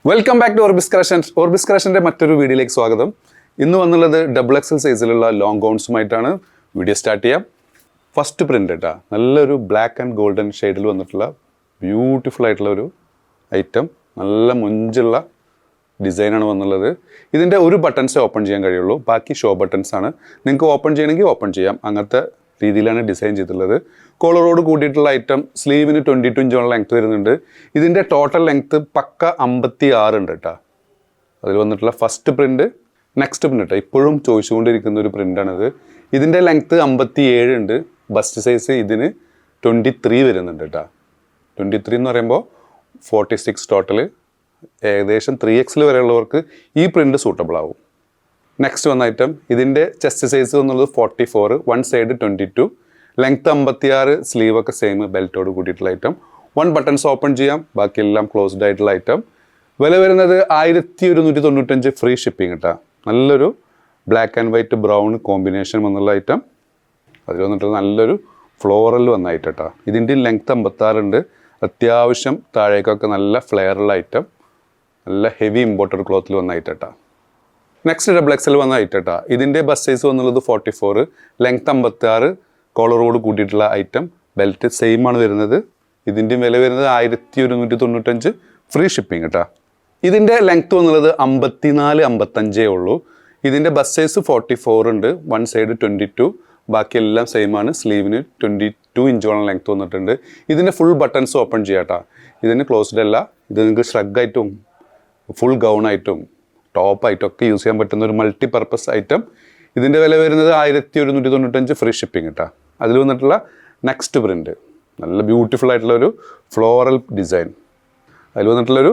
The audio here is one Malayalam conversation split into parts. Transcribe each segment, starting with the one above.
Welcome back to Orbis collections. Orbis കളക്ഷൻ്റെ മറ്റൊരു വീഡിയോയിലേക്ക് സ്വാഗതം. ഇന്ന് വന്നുള്ളത് XXL സൈസിലുള്ള ലോങ് ഗൗൺസുമായിട്ടാണ്. വീഡിയോ സ്റ്റാർട്ട് ചെയ്യാം. ഫസ്റ്റ് പ്രിൻ്റ് കേട്ടോ, നല്ലൊരു ബ്ലാക്ക് ആൻഡ് ഗോൾഡൻ ഷെയ്ഡിൽ വന്നിട്ടുള്ള ബ്യൂട്ടിഫുൾ ആയിട്ടുള്ള ഒരു ഐറ്റം. നല്ല മുഞ്ചുള്ള ഡിസൈനാണ് വന്നുള്ളത്. ഇതിൻ്റെ ഒരു ബട്ടൺസേ ഓപ്പൺ ചെയ്യാൻ കഴിയുള്ളൂ, ബാക്കി ഷോ ബട്ടൺസ് ആണ്. നിങ്ങൾക്ക് ഓപ്പൺ ചെയ്യണമെങ്കിൽ ഓപ്പൺ ചെയ്യാം. അങ്ങനത്തെ രീതിയിലാണ് ഡിസൈൻ ചെയ്തിട്ടുള്ളത്. കോളറോട് കൂടിയിട്ടുള്ള ഐറ്റം. സ്ലീവിന് 22 ഇഞ്ചോളം ലെങ്ത്ത് വരുന്നുണ്ട്. ഇതിൻ്റെ ടോട്ടൽ ലെങ്ത്ത് പക്ക 56 ഉണ്ട് കേട്ടോ. അതിൽ വന്നിട്ടുള്ള ഫസ്റ്റ് പ്രിൻ്റ്. നെക്സ്റ്റ് പ്രിൻ്റ് കേട്ടോ, ഇപ്പോഴും ചോദിച്ചുകൊണ്ടിരിക്കുന്ന ഒരു പ്രിൻ്റാണിത്. ഇതിൻ്റെ ലെങ്ത്ത് 57 ഉണ്ട്. ബസ്റ്റ് സൈസ് ഇതിന് 23 വരുന്നുണ്ട് കേട്ടോ. 23 എന്ന് പറയുമ്പോൾ 46 ടോട്ടൽ. ഏകദേശം 3XL വരെയുള്ളവർക്ക് ഈ പ്രിൻ്റ് സൂട്ടബിൾ ആവും. നെക്സ്റ്റ് വന്ന ഐറ്റം, ഇതിൻ്റെ ചെസ്റ്റ് സൈസ് എന്നുള്ളത് 44, വൺ സൈഡ് 22, ലെങ്ത്ത് 56, സ്ലീവൊക്കെ സെയിം, ബെൽറ്റോട് കൂടിയിട്ടുള്ള ഐറ്റം. 1 ബട്ടൺസ് ഓപ്പൺ ചെയ്യാം, ബാക്കിയെല്ലാം ക്ലോസ്ഡ് ആയിട്ടുള്ള ഐറ്റം. വില വരുന്നത് 1195, ഫ്രീ ഷിപ്പിംഗ് കേട്ടോ. നല്ലൊരു black and white brown combination വന്നുള്ള ഐറ്റം. അതിൽ വന്നിട്ട് നല്ലൊരു ഫ്ലോറൽ വന്ന ഐറ്റം കേട്ടോ. ഇതിൻ്റെ ലെങ്ത്ത് 56 ഉണ്ട്. അത്യാവശ്യം താഴേക്കൊക്കെ നല്ല ഫ്ലെയറുള്ള ഐറ്റം. നല്ല ഹെവി ഇമ്പോർട്ടഡ് ക്ലോത്തിൽ വന്ന ഐറ്റം കേട്ടോ. നെക്സ്റ്റ് XXL വന്ന ഐറ്റം കേട്ടോ. ഇതിൻ്റെ ബസ് സൈസ് വന്നുള്ളത് 44, ലെങ്ത്ത് 56, കോളറോട് കൂട്ടിയിട്ടുള്ള ഐറ്റം. ബെൽറ്റ് സെയിം ആണ് വരുന്നത്. ഇതിൻ്റെ വില വരുന്നത് 1195, ഫ്രീ ഷിപ്പിംഗ് കേട്ടോ. ഇതിൻ്റെ ലെങ്ത്ത് വന്നുള്ളത് 54, 55 ഉള്ളൂ. ഇതിൻ്റെ ബസ് സൈസ് 44 ഉണ്ട്, വൺ സൈഡ് 22, ബാക്കിയെല്ലാം സെയിം ആണ്. സ്ലീവിന് 22 ഇഞ്ചോളം ലെങ്ത്ത് വന്നിട്ടുണ്ട്. ഇതിൻ്റെ ഫുൾ ബട്ടൺസ് ഓപ്പൺ ചെയ്യാം കേട്ടോ. ഇതിന് ക്ലോസ്ഡ് അല്ല. ഇത് നിങ്ങൾക്ക് ഷ്രഗായിട്ടും ഫുൾ ഗൗണായിട്ടും ടോപ്പായിട്ടൊക്കെ യൂസ് ചെയ്യാൻ പറ്റുന്ന ഒരു മൾട്ടി പർപ്പസ് ഐറ്റം. ഇതിൻ്റെ വില വരുന്നത് 1195, ഫ്രീ ഷിപ്പിംഗ് കേട്ടോ. അതിൽ വന്നിട്ടുള്ള നെക്സ്റ്റ് പ്രിൻ്റ് നല്ല ബ്യൂട്ടിഫുൾ ആയിട്ടുള്ളൊരു ഫ്ലോറൽ ഡിസൈൻ. അതിൽ വന്നിട്ടുള്ളൊരു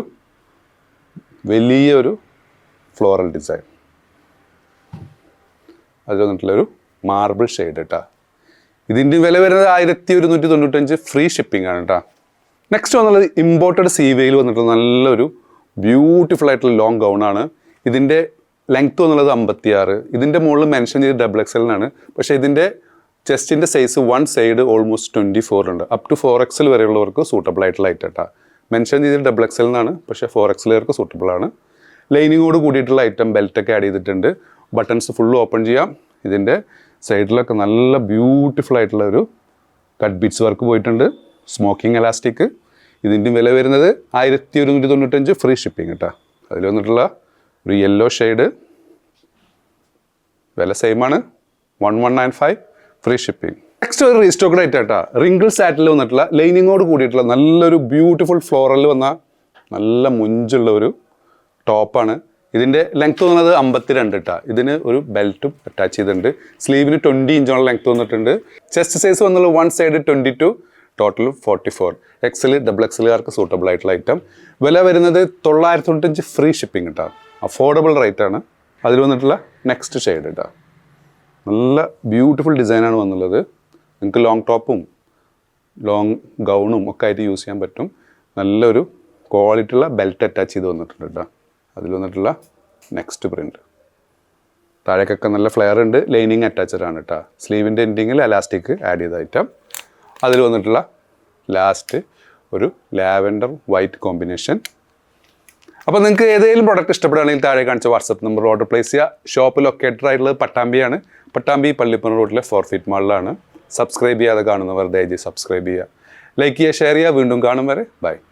വലിയൊരു ഫ്ലോറൽ ഡിസൈൻ. അതിൽ വന്നിട്ടുള്ളൊരു മാർബിൾ ഷെയ്ഡ് കേട്ടോ. ഇതിൻ്റെ വില വരുന്നത് 1195, ഫ്രീ ഷിപ്പിംഗ് ആണ് കേട്ടോ. നെക്സ്റ്റ് വന്നുള്ളത് ഇമ്പോർട്ടഡ് സീവയിൽ വന്നിട്ടുള്ള നല്ലൊരു ബ്യൂട്ടിഫുൾ ആയിട്ടുള്ള ലോങ് ഗൗണാണ്. ഇതിൻ്റെ ലെങ്ത്ത് വന്നുള്ളത് 56. ഇതിൻ്റെ മുകളിൽ മെൻഷൻ ചെയ്ത് XXL ആണ്. പക്ഷേ ഇതിൻ്റെ ചെസ്റ്റിൻ്റെ സൈസ് വൺ സൈഡ് ഓൾമോസ്റ്റ് 24 ഉണ്ട്. അപ് ടു 4XL വരെയുള്ളവർക്ക് സൂട്ടബിൾ ആയിട്ടുള്ള ഐറ്റം കേട്ടോ. മെൻഷൻ ചെയ്ത് XXL എന്നാണ്, പക്ഷേ 4XL വർക്ക് സൂട്ടബിൾ ആണ്. ലൈനിങ്ങോട് കൂടിയിട്ടുള്ള ഐറ്റം. ബെൽറ്റൊക്കെ ആഡ് ചെയ്തിട്ടുണ്ട്. ബട്ടൺസ് ഫുള്ള് ഓപ്പൺ ചെയ്യാം. ഇതിൻ്റെ സൈഡിലൊക്കെ നല്ല ബ്യൂട്ടിഫുൾ ആയിട്ടുള്ള ഒരു കട്ട് ബീറ്റ്സ് വർക്ക് പോയിട്ടുണ്ട്. Smoking elastic. ഇതിൻ്റെ വില വരുന്നത് 1195, ഫ്രീ ഷിപ്പിംഗ് കേട്ടോ. അതിൽ വന്നിട്ടുള്ള ഒരു യെല്ലോ ഷെയ്ഡ്. വില സെയിമാണ്, 1195, ഫ്രീ ഷിപ്പിംഗ്. നെക്സ്റ്റ് ഒരു റീസ്റ്റോക്ഡ് ആയിട്ട് കേട്ടോ. റിങ്കിൾ സാറ്റിൽ വന്നിട്ടുള്ള ലൈനിങ്ങോട് കൂടിയിട്ടുള്ള നല്ലൊരു ബ്യൂട്ടിഫുൾ ഫ്ലോറൽ വന്ന നല്ല മുഞ്ചുള്ള ഒരു ടോപ്പാണ്. ഇതിൻ്റെ ലെങ്ത്ത് വന്നത് 52 കേട്ടോ. ഇതിന് ഒരു ബെൽറ്റും അറ്റാച്ച് ചെയ്തിട്ടുണ്ട്. സ്ലീവിന് 20 ഇഞ്ചോളം ലെങ്ത്ത് വന്നിട്ടുണ്ട്. ചെസ്റ്റ് സൈസ് വന്നുള്ളത് വൺ സൈഡ് 22, ടോട്ടൽ 44. XL XXLകാർക്ക് സൂട്ടബിൾ ആയിട്ടുള്ള ഐറ്റം. വില വരുന്നത് 995, ഫ്രീ ഷിപ്പിംഗ് കേട്ടോ. അഫോർഡബിൾ റേറ്റ് ആണ്. അതിൽ വന്നിട്ടുള്ള നെക്സ്റ്റ് ഷെയ്ഡ് കേട്ടോ. നല്ല ബ്യൂട്ടിഫുൾ ഡിസൈനാണ് വന്നുള്ളത്. നിങ്ങൾക്ക് ലോങ് ടോപ്പും ലോങ് ഗൗണും ഒക്കെ ആയിട്ട് യൂസ് ചെയ്യാൻ പറ്റും. നല്ലൊരു ക്വാളിറ്റിയുള്ള ബെൽറ്റ് അറ്റാച്ച് ചെയ്ത് വന്നിട്ടുണ്ട് കേട്ടോ. അതിൽ വന്നിട്ടുള്ള നെക്സ്റ്റ് പ്രിൻ്റ്. താഴേക്കൊക്കെ നല്ല ഫ്ലെയർ ഉണ്ട്. ലൈനിങ് അറ്റാച്ചഡ് ആണ് കേട്ടോ. സ്ലീവിൻ്റെ എൻഡിങ്ങിൽ എലാസ്റ്റിക് ആഡ് ചെയ്ത ഐറ്റം. അതിൽ വന്നിട്ടുള്ള ലാസ്റ്റ് ഒരു ലാവൻഡർ വൈറ്റ് കോമ്പിനേഷൻ. അപ്പോൾ നിങ്ങൾക്ക് ഏതെങ്കിലും പ്രോഡക്റ്റ് ഇഷ്ടപ്പെടുകയാണെങ്കിൽ താഴെ കാണിച്ച വാട്സപ്പ് നമ്പർ ഓർഡർ പ്ലേസ് ചെയ്യുക. ഷോപ്പ് ലൊക്കേറ്റഡ് ആയിട്ടുള്ളത് പട്ടാമ്പിയാണ്. പട്ടാമ്പി പള്ളിപ്പുറം റോഡിലെ 4 ഫീറ്റ് മാളിലാണ്. സബ്സ്ക്രൈബ് ചെയ്യാതെ കാണുന്നവർ ദയവായി സബ്സ്ക്രൈബ് ചെയ്യുക, ലൈക്ക് ചെയ്യുക, ഷെയർ ചെയ്യുക. വീണ്ടും കാണും വരെ ബൈ.